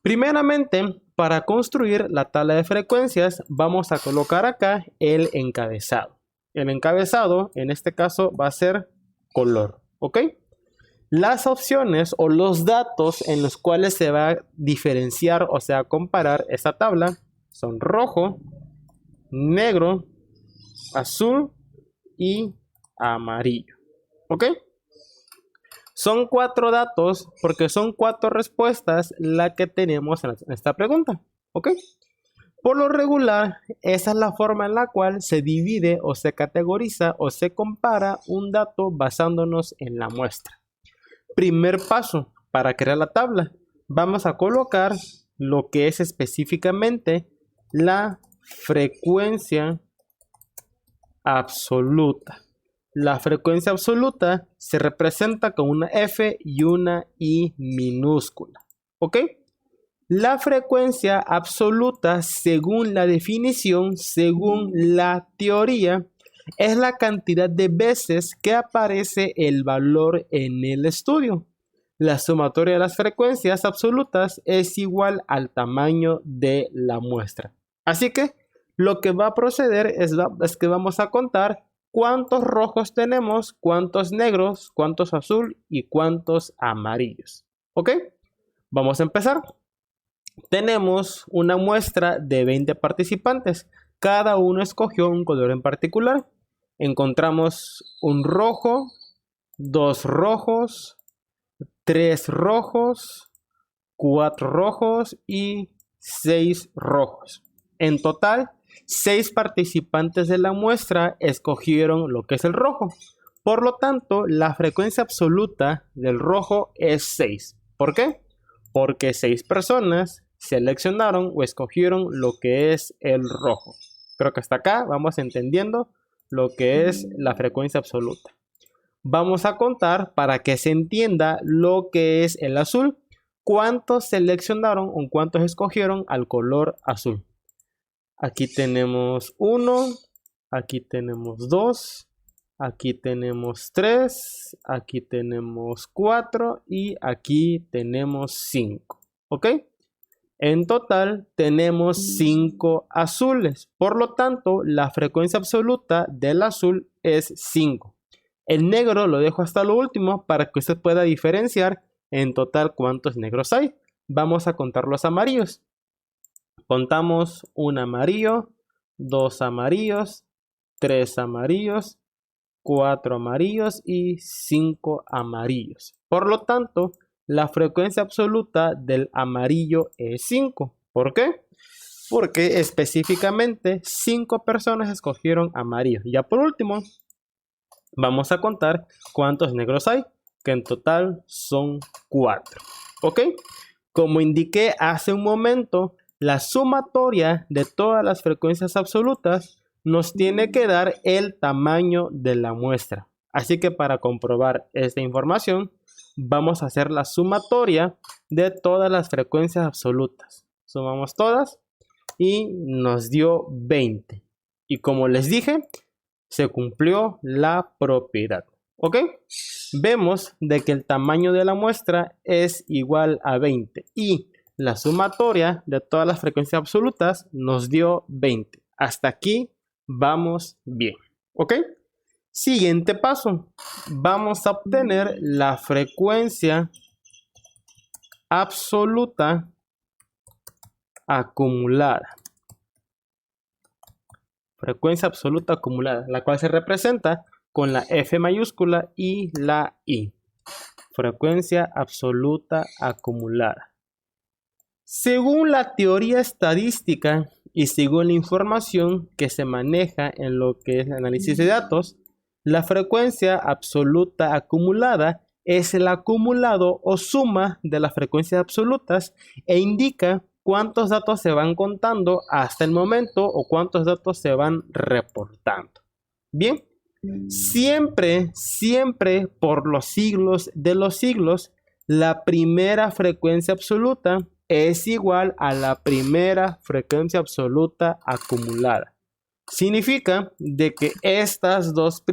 Primeramente, para construir la tabla de frecuencias, vamos a colocar acá el encabezado. El encabezado, en este caso, va a ser color, ¿ok? Las opciones o los datos en los cuales se va a diferenciar o sea comparar esta tabla son rojo, negro, azul y amarillo, ¿ok? Son 4 datos porque son 4 respuestas la que tenemos en esta pregunta, ¿ok? Por lo regular, esa es la forma en la cual se divide o se categoriza o se compara un dato basándonos en la muestra. Primer paso para crear la tabla. Vamos a colocar lo que es específicamente la frecuencia absoluta. La frecuencia absoluta se representa con una F y una I minúscula. ¿Ok? La frecuencia absoluta, según la definición, según la teoría, es la cantidad de veces que aparece el valor en el estudio. La sumatoria de las frecuencias absolutas es igual al tamaño de la muestra. Así que lo que va a proceder es que vamos a contar cuántos rojos tenemos, cuántos negros, cuántos azul y cuántos amarillos. ¿Ok? Vamos a empezar. Tenemos una muestra de 20 participantes. Cada uno escogió un color en particular. Encontramos un rojo, 2 rojos, 3 rojos, 4 rojos y 6 rojos. En total, 6 participantes de la muestra escogieron lo que es el rojo. Por lo tanto, la frecuencia absoluta del rojo es 6. ¿Por qué? Porque 6 personas seleccionaron o escogieron lo que es el rojo. Creo que hasta acá vamos entendiendo lo que es la frecuencia absoluta. Vamos a contar para que se entienda lo que es el azul. ¿Cuántos seleccionaron o cuántos escogieron al color azul? Aquí tenemos 1, aquí tenemos 2, aquí tenemos 3, aquí tenemos 4 y aquí tenemos 5. ¿Ok? En total tenemos 5 azules. Por lo tanto, la frecuencia absoluta del azul es 5. El negro lo dejo hasta lo último para que usted pueda diferenciar en total cuántos negros hay. Vamos a contar los amarillos. Contamos un amarillo, 2 amarillos, 3 amarillos, 4 amarillos y 5 amarillos. Por lo tanto, la frecuencia absoluta del amarillo es 5. ¿Por qué? Porque específicamente 5 personas escogieron amarillo. Ya por último, vamos a contar cuántos negros hay, que en total son 4. ¿Ok? Como indiqué hace un momento, la sumatoria de todas las frecuencias absolutas nos tiene que dar el tamaño de la muestra. Así que para comprobar esta información, vamos a hacer la sumatoria de todas las frecuencias absolutas. Sumamos todas y nos dio 20. Y como les dije, se cumplió la propiedad. ¿Ok? Vemos de que el tamaño de la muestra es igual a 20 y la sumatoria de todas las frecuencias absolutas nos dio 20. Hasta aquí vamos bien. ¿Ok? Siguiente paso. Vamos a obtener la frecuencia absoluta acumulada. Frecuencia absoluta acumulada, la cual se representa con la F mayúscula y la I. Frecuencia absoluta acumulada. Según la teoría estadística y según la información que se maneja en lo que es el análisis de datos, la frecuencia absoluta acumulada es el acumulado o suma de las frecuencias absolutas e indica cuántos datos se van contando hasta el momento o cuántos datos se van reportando. Bien, siempre por los siglos de los siglos, la primera frecuencia absoluta es igual a la primera frecuencia absoluta acumulada. Significa de que estas dos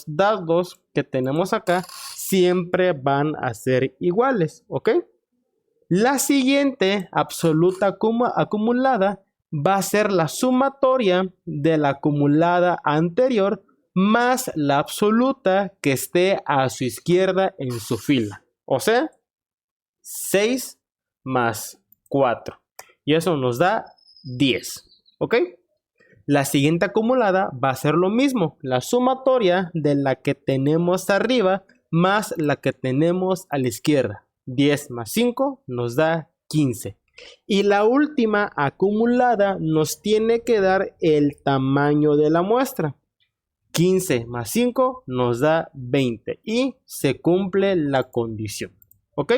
datos que tenemos acá siempre van a ser iguales, ¿ok? La siguiente absoluta acumulada va a ser la sumatoria de la acumulada anterior más la absoluta que esté a su izquierda en su fila. O sea, 6 más 4. Y eso nos da 10. ¿Ok? La siguiente acumulada va a ser lo mismo. La sumatoria de la que tenemos arriba más la que tenemos a la izquierda. 10 más 5 nos da 15. Y la última acumulada nos tiene que dar el tamaño de la muestra. 15 más 5 nos da 20 y se cumple la condición. ¿Ok?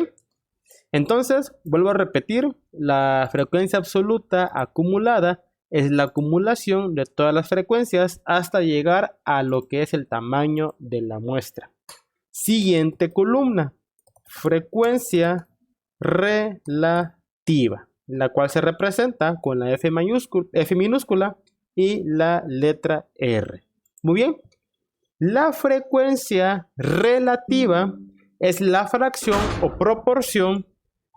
Entonces, vuelvo a repetir, la frecuencia absoluta acumulada es la acumulación de todas las frecuencias hasta llegar a lo que es el tamaño de la muestra. Siguiente columna, frecuencia relativa, la cual se representa con la F minúscula y la letra R. Muy bien, la frecuencia relativa es la fracción o proporción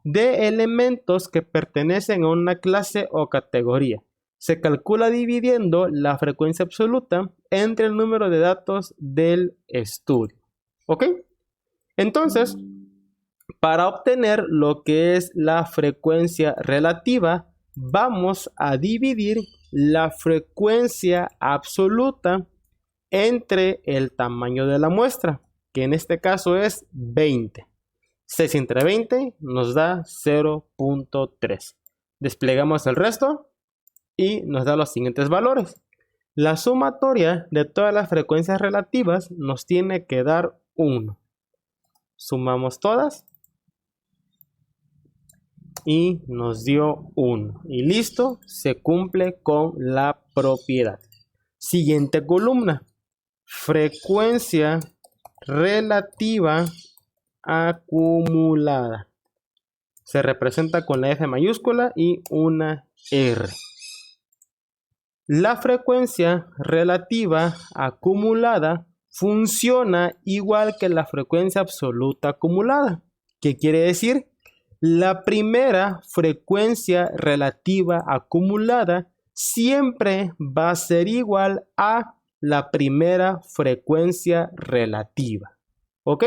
de elementos que pertenecen a una clase o categoría. Se calcula dividiendo la frecuencia absoluta entre el número de datos del estudio. ¿Ok? Entonces, para obtener lo que es la frecuencia relativa, vamos a dividir la frecuencia absoluta entre el tamaño de la muestra, que en este caso es 20. 6 entre 20 nos da 0.3. Desplegamos el resto y nos da los siguientes valores. La sumatoria de todas las frecuencias relativas nos tiene que dar 1. Sumamos todas y nos dio 1. Y listo, se cumple con la propiedad. Siguiente columna. Frecuencia relativa acumulada. Se representa con la F mayúscula y una R. La frecuencia relativa acumulada funciona igual que la frecuencia absoluta acumulada. ¿Qué quiere decir? La primera frecuencia relativa acumulada siempre va a ser igual a la primera frecuencia relativa. ¿Ok?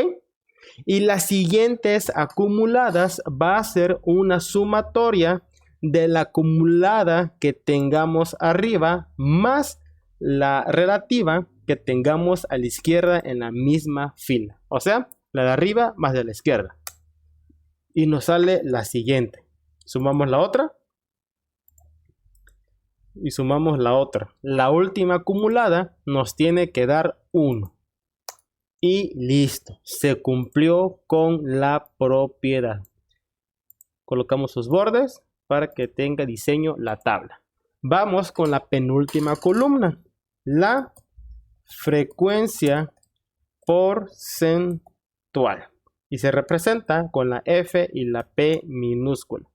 Y las siguientes acumuladas va a ser una sumatoria de la acumulada que tengamos arriba más la relativa que tengamos a la izquierda en la misma fila. O sea, la de arriba más de la izquierda. Y nos sale la siguiente. Sumamos la otra. Y sumamos la otra. La última acumulada nos tiene que dar 1. Y listo. Se cumplió con la propiedad. Colocamos sus bordes para que tenga diseño la tabla. Vamos con la penúltima columna. La frecuencia porcentual. Y se representa con la F y la P minúscula.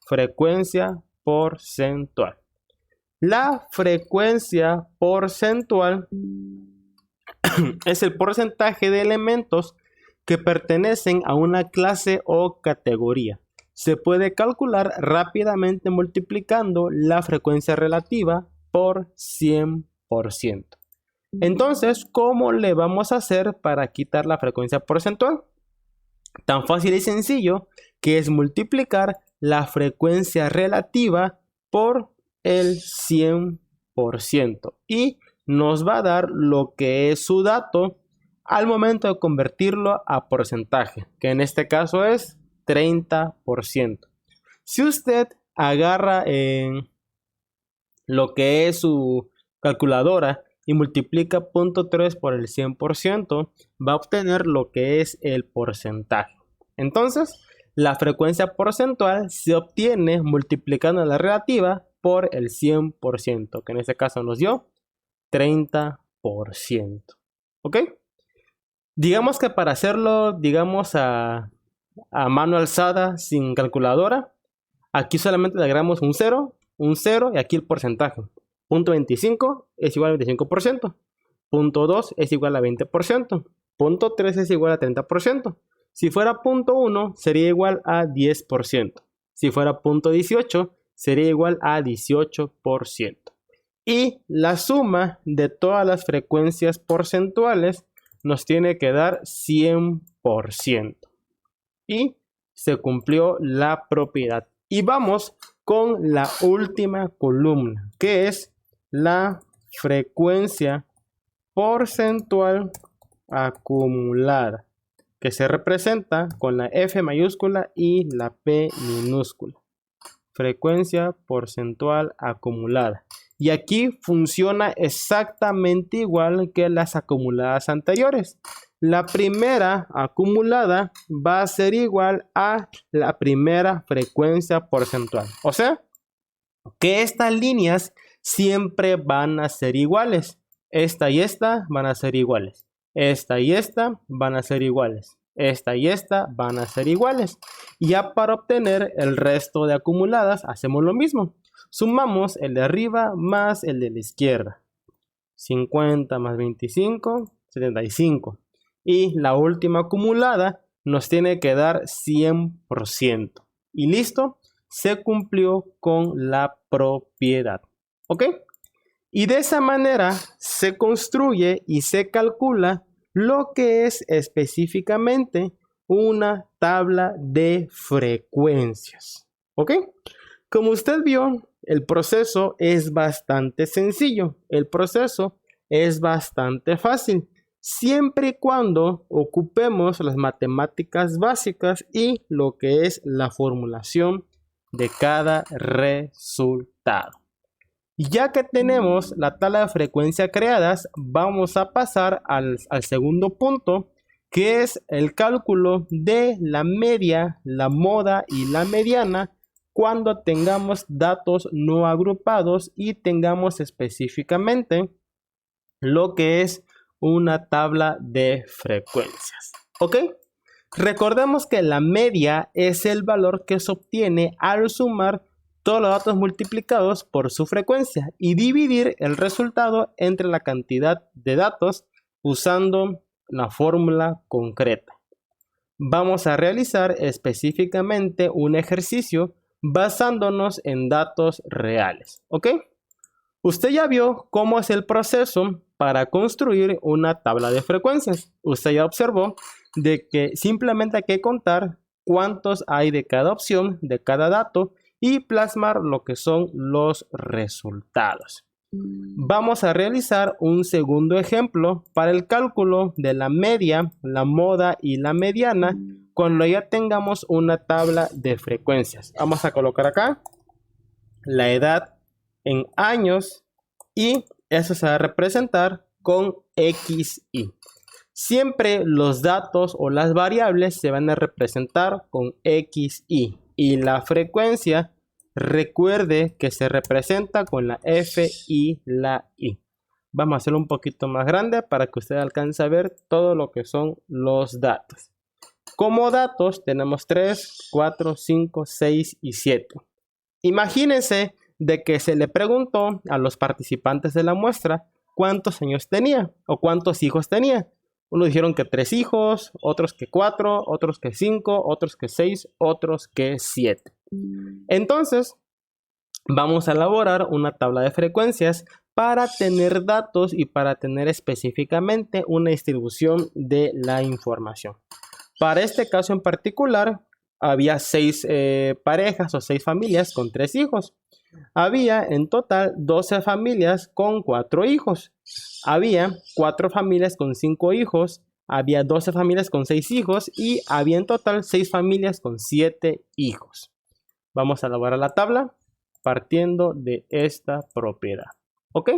Frecuencia porcentual. La frecuencia porcentual es el porcentaje de elementos que pertenecen a una clase o categoría. Se puede calcular rápidamente multiplicando la frecuencia relativa por 100%. Entonces, ¿cómo le vamos a hacer para quitar la frecuencia porcentual? Tan fácil y sencillo que es multiplicar la frecuencia relativa por el 100% y nos va a dar lo que es su dato al momento de convertirlo a porcentaje, que en este caso es 30%. Si usted agarra lo que es su calculadora y multiplica 0.3 por el 100%, va a obtener lo que es el porcentaje. Entonces, la frecuencia porcentual se obtiene multiplicando la relativa por el 100%, que en este caso nos dio 30%. ¿Ok? Digamos que para hacerlo, digamos a mano alzada, sin calculadora, aquí solamente le agregamos un 0 y aquí el porcentaje. 0.25 es igual a 25%. 0.2 es igual a 20%. 0.3 es igual a 30%. Si fuera 0.1 sería igual a 10%. Si fuera 0.18 sería igual a 18%. Y la suma de todas las frecuencias porcentuales nos tiene que dar 100%. Y se cumplió la propiedad. Y vamos con la última columna, que es la frecuencia porcentual acumulada, que se representa con la F mayúscula y la P minúscula. Frecuencia porcentual acumulada. Y aquí funciona exactamente igual que las acumuladas anteriores. La primera acumulada va a ser igual a la primera frecuencia porcentual. O sea, que estas líneas siempre van a ser iguales. Esta y esta van a ser iguales. Esta y esta van a ser iguales. Esta y esta van a ser iguales. Y ya para obtener el resto de acumuladas hacemos lo mismo. Sumamos el de arriba más el de la izquierda. 50 más 25, 75. Y la última acumulada nos tiene que dar 100%. Y listo, se cumplió con la propiedad. ¿Ok? Y de esa manera se construye y se calcula lo que es específicamente una tabla de frecuencias. ¿Ok? Como usted vio, el proceso es bastante sencillo. El proceso es bastante fácil, siempre y cuando ocupemos las matemáticas básicas y lo que es la formulación de cada resultado. Ya que tenemos la tabla de frecuencia creadas, vamos a pasar al segundo punto, que es el cálculo de la media, la moda y la mediana cuando tengamos datos no agrupados y tengamos específicamente lo que es una tabla de frecuencias. ¿Ok? Recordemos que la media es el valor que se obtiene al sumar todos los datos multiplicados por su frecuencia y dividir el resultado entre la cantidad de datos usando la fórmula concreta. Vamos a realizar específicamente un ejercicio basándonos en datos reales. ¿Ok? Usted ya vio cómo es el proceso para construir una tabla de frecuencias. Usted ya observó de que simplemente hay que contar cuántos hay de cada opción, de cada dato, y plasmar lo que son los resultados. Vamos a realizar un segundo ejemplo para el cálculo de la media, la moda y la mediana cuando ya tengamos una tabla de frecuencias. Vamos a colocar acá la edad en años y eso se va a representar con XY. Siempre los datos o las variables se van a representar con XY y la frecuencia, recuerde que se representa con la F y la I. Vamos a hacerlo un poquito más grande para que usted alcance a ver todo lo que son los datos. Como datos tenemos 3, 4, 5, 6 y 7. Imagínense de que se le preguntó a los participantes de la muestra cuántos años tenía o cuántos hijos tenía. Unos dijeron que 3 hijos, otros que 4, otros que 5, otros que 6, otros que 7. Entonces, vamos a elaborar una tabla de frecuencias para tener datos y para tener específicamente una distribución de la información. Para este caso en particular, había 6 parejas o 6 familias con 3 hijos. Había en total 12 familias con 4 hijos. Había 4 familias con 5 hijos. Había 12 familias con 6 hijos. Y había en total 6 familias con 7 hijos. Vamos a elaborar la tabla partiendo de esta propiedad. ¿Ok?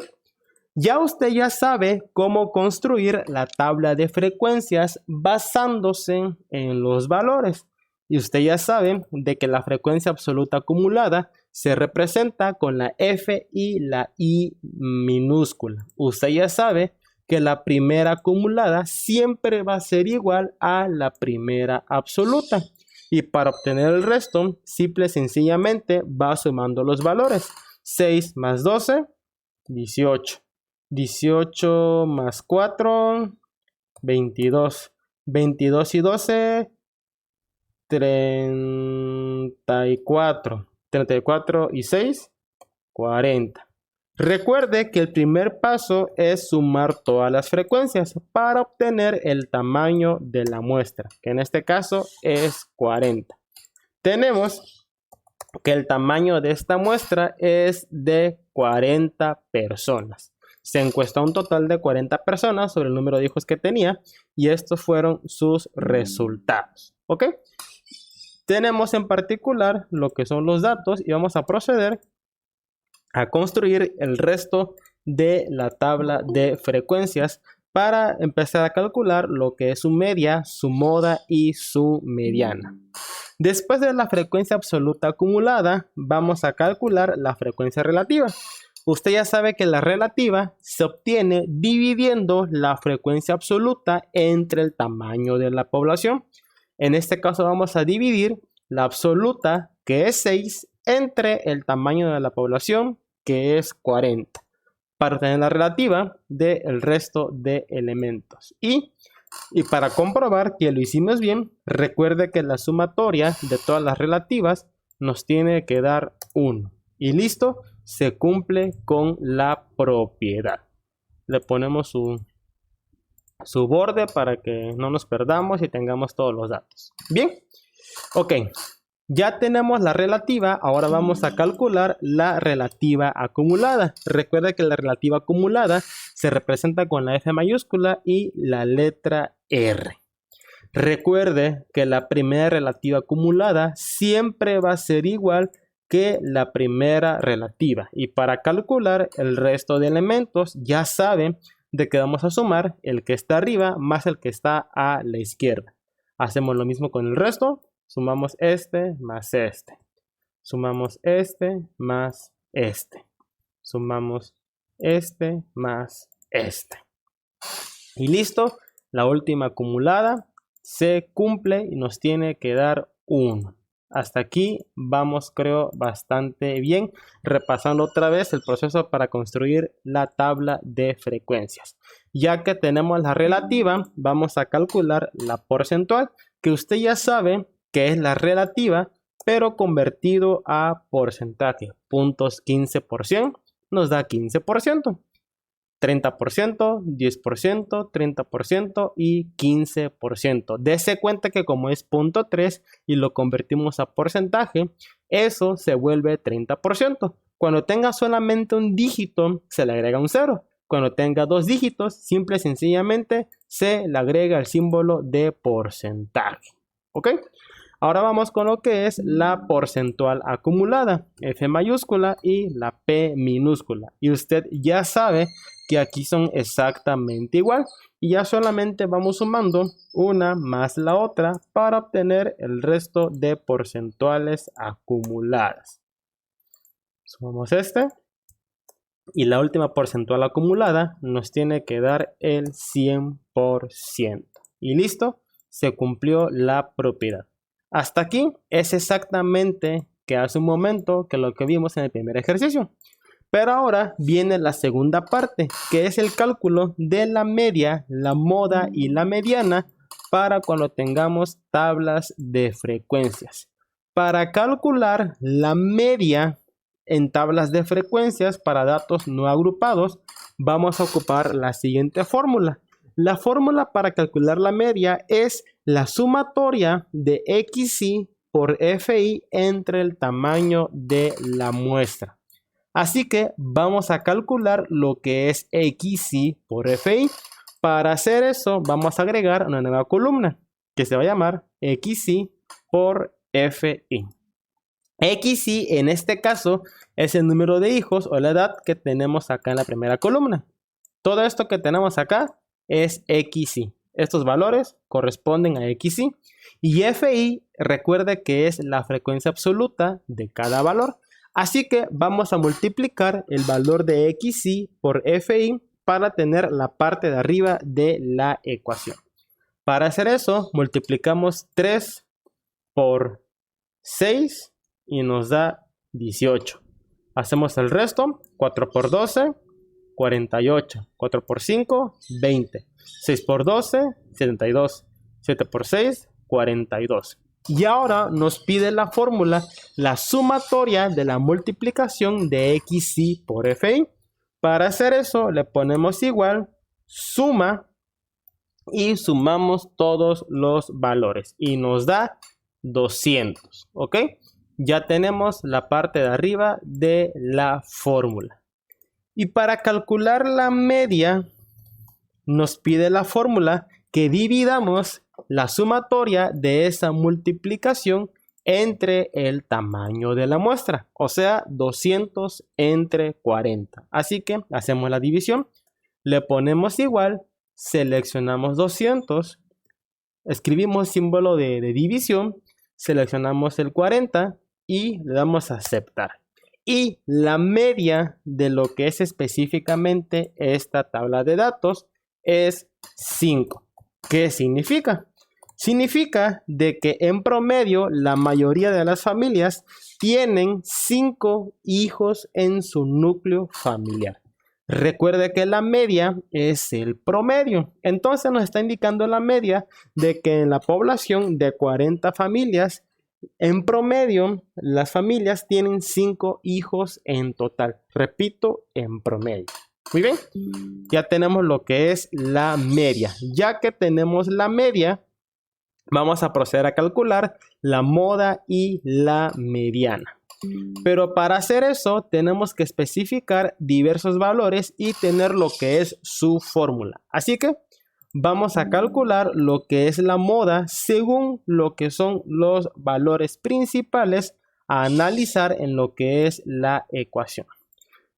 Ya usted ya sabe cómo construir la tabla de frecuencias basándose en los valores. Y usted ya sabe de que la frecuencia absoluta acumulada se representa con la F y la I minúscula. Usted ya sabe que la primera acumulada siempre va a ser igual a la primera absoluta. Y para obtener el resto, simple y sencillamente va sumando los valores. 6 más 12, 18. 18 más 4, 22. 22 y 12, 34. 34 y 6, 40. Recuerde que el primer paso es sumar todas las frecuencias para obtener el tamaño de la muestra, que en este caso es 40. Tenemos que el tamaño de esta muestra es de 40 personas. Se encuestó un total de 40 personas sobre el número de hijos que tenía y estos fueron sus resultados. ¿Ok? Tenemos en particular lo que son los datos y vamos a proceder a construir el resto de la tabla de frecuencias para empezar a calcular lo que es su media, su moda y su mediana. Después de la frecuencia absoluta acumulada, vamos a calcular la frecuencia relativa. Usted ya sabe que la relativa se obtiene dividiendo la frecuencia absoluta entre el tamaño de la población. En este caso vamos a dividir la absoluta, que es 6, entre el tamaño de la población, que es 40, para obtener la relativa del resto de elementos. Y para comprobar que lo hicimos bien, recuerde que la sumatoria de todas las relativas nos tiene que dar 1. Y listo, se cumple con la propiedad. Le ponemos su borde para que no nos perdamos y tengamos todos los datos. Bien, ok. Ya tenemos la relativa, ahora vamos a calcular la relativa acumulada. Recuerda que la relativa acumulada se representa con la F mayúscula y la letra R. Recuerde que la primera relativa acumulada siempre va a ser igual que la primera relativa. Y para calcular el resto de elementos ya saben de que vamos a sumar el que está arriba más el que está a la izquierda. Hacemos lo mismo con el resto. Sumamos este más este. Sumamos este más este. Sumamos este más este. Y listo. La última acumulada se cumple y nos tiene que dar 1. Hasta aquí vamos, creo, bastante bien. Repasando otra vez el proceso para construir la tabla de frecuencias. Ya que tenemos la relativa, vamos a calcular la porcentual, que usted ya sabe que es la relativa, pero convertido a porcentaje. Puntos 15% nos da 15%. 30%, 10%, 30% y 15%. Dese cuenta que como es 0.3 y lo convertimos a porcentaje, eso se vuelve 30%. Cuando tenga solamente un dígito, se le agrega un 0. Cuando tenga 2 dígitos, simple y sencillamente se le agrega el símbolo de porcentaje. ¿Ok? Ahora vamos con lo que es la porcentual acumulada, F mayúscula y la P minúscula. Y usted ya sabe que aquí son exactamente igual. Y ya solamente vamos sumando una más la otra para obtener el resto de porcentuales acumuladas. Sumamos este. Y la última porcentual acumulada nos tiene que dar el 100%. Y listo, se cumplió la propiedad. Hasta aquí es exactamente que hace un momento que lo que vimos en el primer ejercicio. Pero ahora viene la segunda parte, que es el cálculo de la media, la moda y la mediana para cuando tengamos tablas de frecuencias. Para calcular la media en tablas de frecuencias para datos no agrupados, vamos a ocupar la siguiente fórmula. La fórmula para calcular la media es la sumatoria de XI por FI entre el tamaño de la muestra. Así que vamos a calcular lo que es XI por FI. Para hacer eso vamos a agregar una nueva columna que se va a llamar XI por FI. XI en este caso es el número de hijos o la edad que tenemos acá en la primera columna. Todo esto que tenemos acá es XI. Estos valores corresponden a XI. Y FI, recuerde que es la frecuencia absoluta de cada valor. Así que vamos a multiplicar el valor de XI por FI para tener la parte de arriba de la ecuación. Para hacer eso, multiplicamos 3 por 6 y nos da 18. Hacemos el resto, 4 por 12, 48, 4 por 5, 20, 6 por 12, 72, 7 por 6, 42. Y ahora nos pide la fórmula, la sumatoria de la multiplicación de xy por fi. Para hacer eso le ponemos igual, suma y sumamos todos los valores y nos da 200, ¿ok? Ya tenemos la parte de arriba de la fórmula. Y para calcular la media nos pide la fórmula que dividamos la sumatoria de esa multiplicación entre el tamaño de la muestra, o sea, 200 entre 40. Así que hacemos la división, le ponemos igual, seleccionamos 200, escribimos símbolo de división, seleccionamos el 40 y le damos a aceptar. Y la media de lo que es específicamente esta tabla de datos es 5. ¿Qué significa? Significa de que en promedio la mayoría de las familias tienen 5 hijos en su núcleo familiar. Recuerde que la media es el promedio. Entonces nos está indicando la media de que en la población de 40 familias, en promedio, las familias tienen 5 hijos en total. Repito, en promedio. Muy bien, ya tenemos lo que es la media. Ya que tenemos la media, vamos a proceder a calcular la moda y la mediana. Pero para hacer eso tenemos que especificar diversos valores y tener lo que es su fórmula. Así que vamos a calcular lo que es la moda según lo que son los valores principales a analizar en lo que es la ecuación.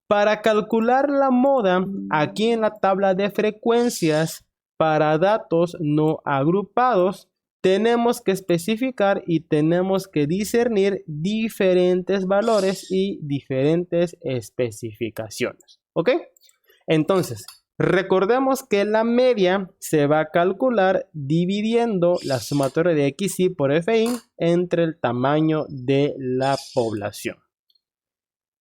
Para calcular la moda, aquí en la tabla de frecuencias para datos no agrupados, tenemos que especificar y tenemos que discernir diferentes valores y diferentes especificaciones. ¿Ok? Entonces, recordemos que la media se va a calcular dividiendo la sumatoria de xy por fi entre el tamaño de la población.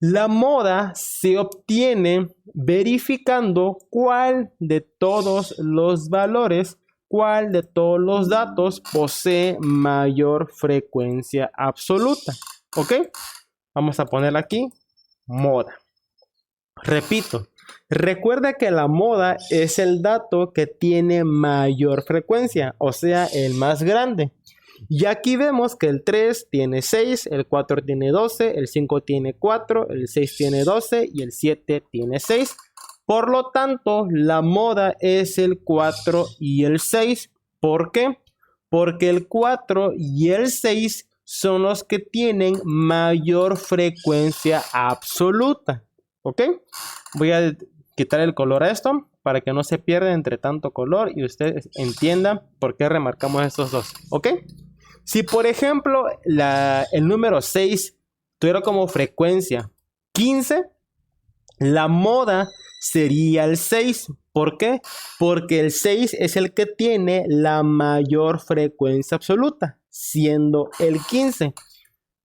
La moda se obtiene verificando cuál de todos los valores, cuál de todos los datos posee mayor frecuencia absoluta. ¿Ok? Vamos a poner aquí moda. Repito, recuerda que la moda es el dato que tiene mayor frecuencia, o sea, el más grande. Y aquí vemos que el 3 tiene 6, el 4 tiene 12, el 5 tiene 4, el 6 tiene 12 y el 7 tiene 6. Por lo tanto, la moda es el 4 y el 6. ¿Por qué? Porque el 4 y el 6 son los que tienen mayor frecuencia absoluta. ¿Ok? Voy a quitar el color a esto para que no se pierda entre tanto color y ustedes entiendan por qué remarcamos estos dos. ¿Ok? Si por ejemplo el número 6 tuviera como frecuencia 15, la moda sería el 6. ¿Por qué? Porque el 6 es el que tiene la mayor frecuencia absoluta, siendo el 15.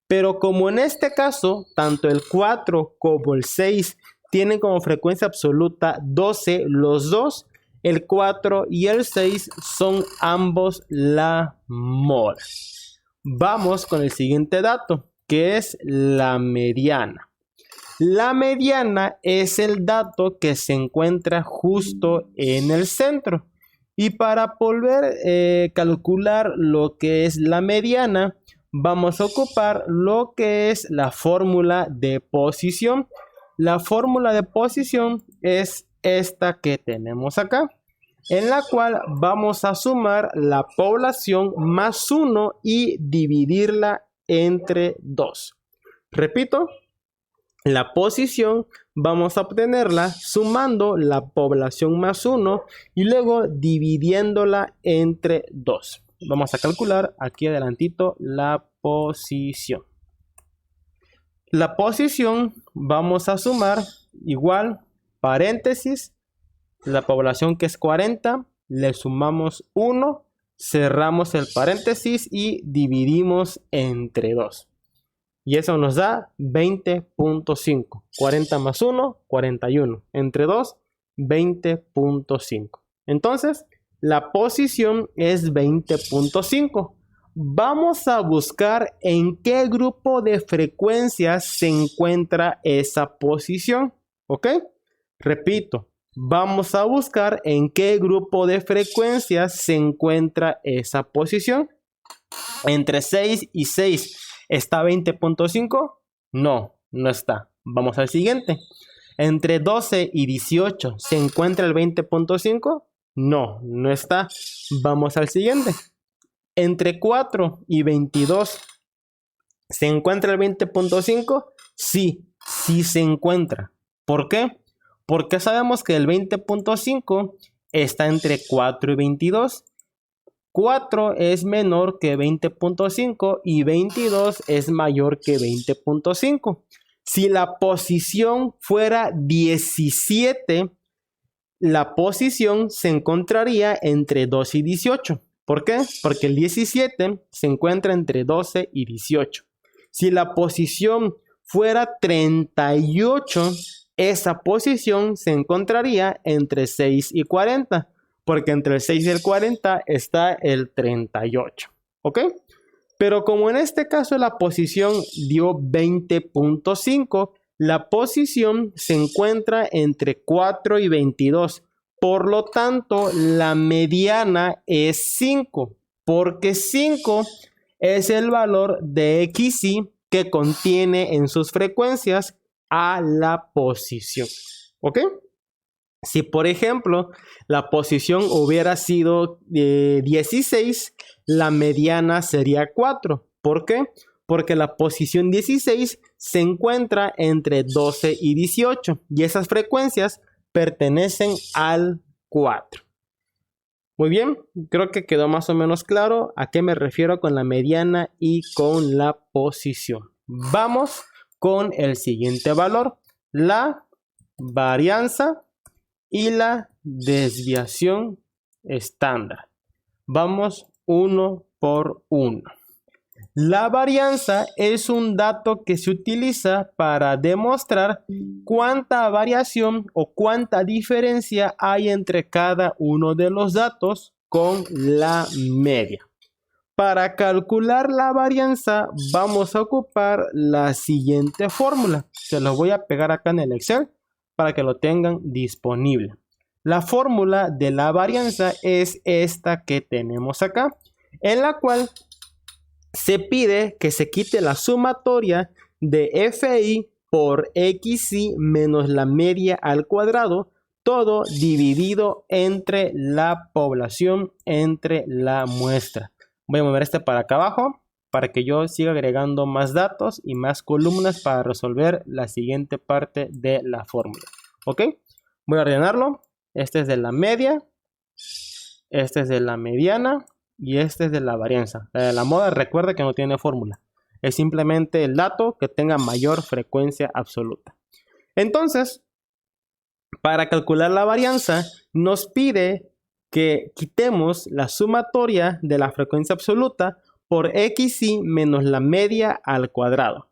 Pero como en este caso, tanto el 4 como el 6 tienen como frecuencia absoluta 12, los dos, el 4 y el 6 son ambos la moda. Vamos con el siguiente dato, que es la mediana. La mediana es el dato que se encuentra justo en el centro. Y para poder calcular lo que es la mediana, vamos a ocupar lo que es la fórmula de posición. La fórmula de posición es esta que tenemos acá, en la cual vamos a sumar la población más 1 y dividirla entre 2. Repito, la posición vamos a obtenerla sumando la población más 1 y luego dividiéndola entre 2. Vamos a calcular aquí adelantito la posición. La posición vamos a sumar igual, paréntesis, la población que es 40, le sumamos 1, cerramos el paréntesis y dividimos entre 2. Y eso nos da 20.5. 40 más 1, 41. Entre 2, 20.5. Entonces, la posición es 20.5. Vamos a buscar en qué grupo de frecuencias se encuentra esa posición. ¿Ok? Repito, vamos a buscar en qué grupo de frecuencias se encuentra esa posición. Entre 6 y 6, ¿está 20.5? No, no está. Vamos al siguiente. Entre 12 y 18, ¿se encuentra el 20.5? No, no está. Vamos al siguiente. Entre 4 y 22, ¿se encuentra el 20.5? Sí, sí se encuentra. ¿Por qué? Porque sabemos que el 20.5 está entre 4 y 22. 4 es menor que 20.5 y 22 es mayor que 20.5. Si la posición fuera 17, la posición se encontraría entre 2 y 18. ¿Por qué? Porque el 17 se encuentra entre 12 y 18. Si la posición fuera 38, esa posición se encontraría entre 6 y 40. Porque entre el 6 y el 40 está el 38. ¿Ok? Pero como en este caso la posición dio 20.5, la posición se encuentra entre 4 y 22. Por lo tanto, la mediana es 5, porque 5 es el valor de XY que contiene en sus frecuencias a la posición. ¿Ok? Si, por ejemplo, la posición hubiera sido 16, la mediana sería 4. ¿Por qué? Porque la posición 16 se encuentra entre 12 y 18 y esas frecuencias pertenecen al 4. Muy bien, creo que quedó más o menos claro a qué me refiero con la mediana y con la posición. Vamos con el siguiente valor, la varianza y la desviación estándar. Vamos uno por uno. La varianza es un dato que se utiliza para demostrar cuánta variación o cuánta diferencia hay entre cada uno de los datos con la media. Para calcular la varianza vamos a ocupar la siguiente fórmula. Se los voy a pegar acá en el Excel para que lo tengan disponible. La fórmula de la varianza es esta que tenemos acá, en la cual se pide que se quite la sumatoria de FI por XY menos la media al cuadrado, todo dividido entre la población, entre la muestra. Voy a mover este para acá abajo para que yo siga agregando más datos y más columnas para resolver la siguiente parte de la fórmula. ¿Ok? Voy a ordenarlo. Este es de la media, este es de la mediana y este es de la varianza. La de la moda, recuerda que no tiene fórmula. Es simplemente el dato que tenga mayor frecuencia absoluta. Entonces, para calcular la varianza, nos pide que quitemos la sumatoria de la frecuencia absoluta por XY menos la media al cuadrado.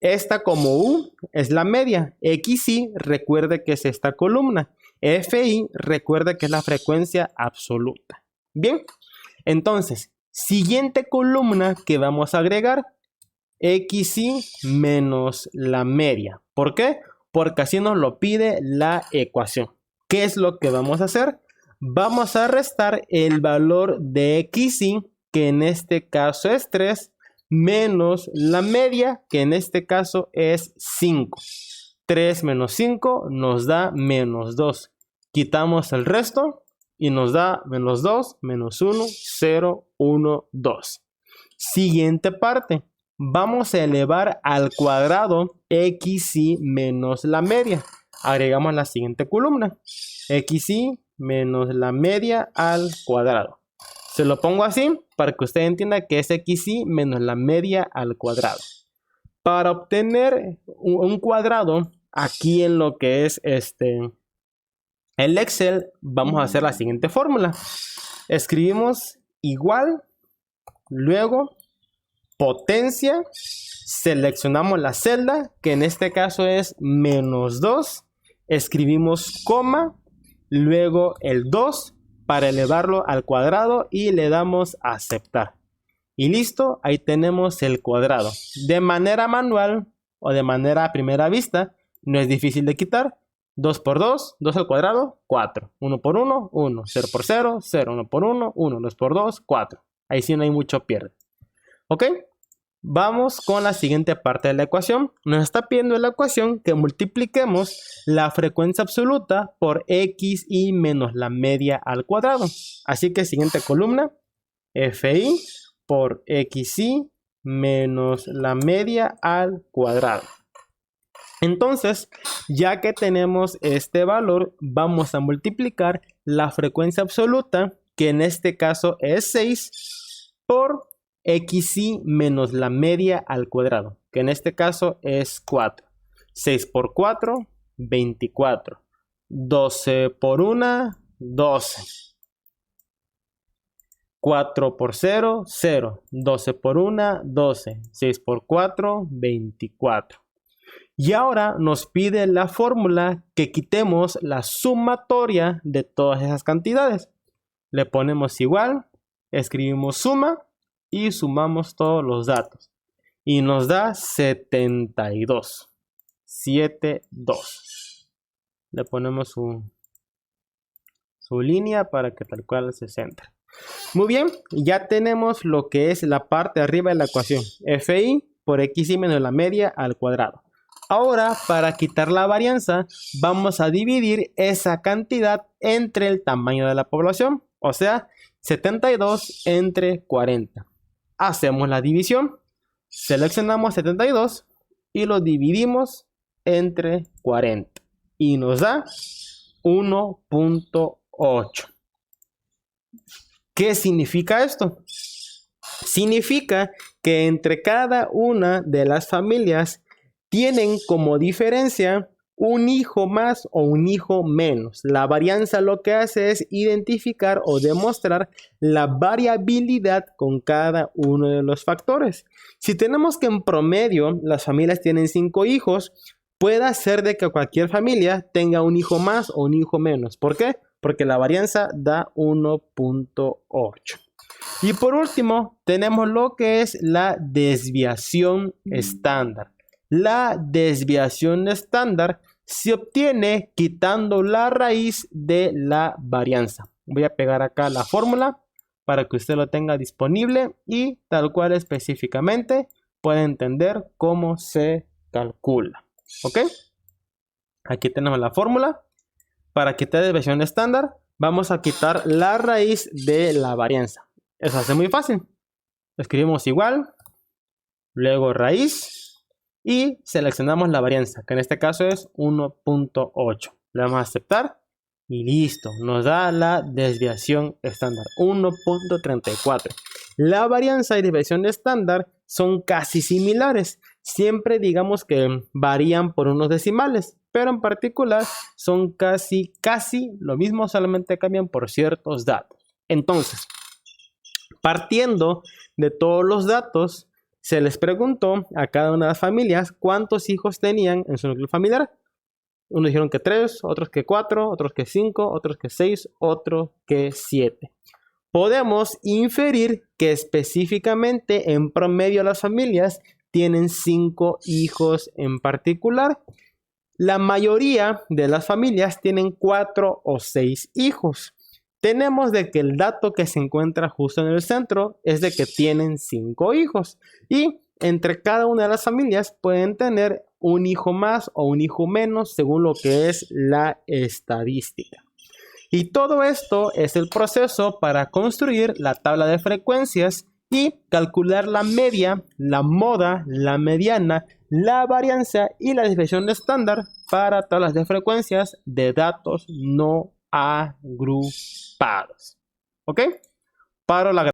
Esta como U es la media. XY recuerde que es esta columna. FI recuerde que es la frecuencia absoluta. Bien, entonces, siguiente columna que vamos a agregar, XY menos la media. ¿Por qué? Porque así nos lo pide la ecuación. ¿Qué es lo que vamos a hacer? Vamos a restar el valor de XY, que en este caso es 3, menos la media, que en este caso es 5. 3 menos 5 nos da menos 2. Quitamos el resto y nos da menos 2, menos 1, 0, 1, 2. Siguiente parte. Vamos a elevar al cuadrado XY menos la media. Agregamos la siguiente columna. XY menos la media al cuadrado. Se lo pongo así para que usted entienda que es XY menos la media al cuadrado. Para obtener un cuadrado, aquí en lo que es el Excel, vamos a hacer la siguiente fórmula. Escribimos igual, luego potencia, seleccionamos la celda, que en este caso es menos 2, escribimos coma, luego el 2 para elevarlo al cuadrado y le damos a aceptar. Y listo, ahí tenemos el cuadrado. De manera manual o de manera a primera vista, no es difícil de quitar. 2 por 2, 2 al cuadrado, 4. 1 por 1, 1. 0 por 0, 0. 1 por 1, 1. 2 por 2, 4. Ahí sí no hay mucho pierde. ¿Ok? Vamos con la siguiente parte de la ecuación. Nos está pidiendo en la ecuación que multipliquemos la frecuencia absoluta por xi menos la media al cuadrado. Así que siguiente columna, fi por xi menos la media al cuadrado. Entonces, ya que tenemos este valor, vamos a multiplicar la frecuencia absoluta, que en este caso es 6, por xi menos la media al cuadrado, que en este caso es 4. 6 por 4, 24. 12 por 1, 12. 4 por 0, 0. 12 por 1, 12. 6 por 4, 24. Y ahora nos pide la fórmula que quitemos la sumatoria de todas esas cantidades. Le ponemos igual, escribimos suma y sumamos todos los datos. Y nos da 72. 72. Le ponemos su línea para que tal cual se centre. Muy bien, ya tenemos lo que es la parte de arriba de la ecuación. Fi por xi menos la media al cuadrado. Ahora, para quitar la varianza, vamos a dividir esa cantidad entre el tamaño de la población. O sea, 72 entre 40. Hacemos la división. Seleccionamos 72 y lo dividimos entre 40. Y nos da 1.8. ¿Qué significa esto? Significa que entre cada una de las familias tienen como diferencia un hijo más o un hijo menos. La varianza lo que hace es identificar o demostrar la variabilidad con cada uno de los factores. Si tenemos que en promedio las familias tienen 5 hijos, puede ser de que cualquier familia tenga un hijo más o un hijo menos. ¿Por qué? Porque la varianza da 1.8. Y por último, tenemos lo que es la desviación estándar. La desviación estándar se obtiene quitando la raíz de la varianza. Voy a pegar acá la fórmula para que usted lo tenga disponible y tal cual específicamente pueda entender cómo se calcula. ¿Ok? Aquí tenemos la fórmula. Para quitar la desviación estándar, vamos a quitar la raíz de la varianza. Eso hace muy fácil. Escribimos igual, luego raíz y seleccionamos la varianza, que en este caso es 1.8. Le vamos a aceptar y listo. Nos da la desviación estándar, 1.34. La varianza y desviación estándar son casi similares. Siempre digamos que varían por unos decimales, pero en particular son casi lo mismo, solamente cambian por ciertos datos. Entonces, partiendo de todos los datos, se les preguntó a cada una de las familias cuántos hijos tenían en su núcleo familiar. Unos dijeron que 3, otros que 4, otros que 5, otros que 6, otros que 7. Podemos inferir que específicamente en promedio las familias tienen 5 hijos en particular. La mayoría de las familias tienen 4 o 6 hijos. Tenemos de que el dato que se encuentra justo en el centro es de que tienen 5 hijos. Y entre cada una de las familias pueden tener un hijo más o un hijo menos según lo que es la estadística. Y todo esto es el proceso para construir la tabla de frecuencias y calcular la media, la moda, la mediana, la varianza y la desviación estándar para tablas de frecuencias de datos no agrupados. ¿Ok? Paro la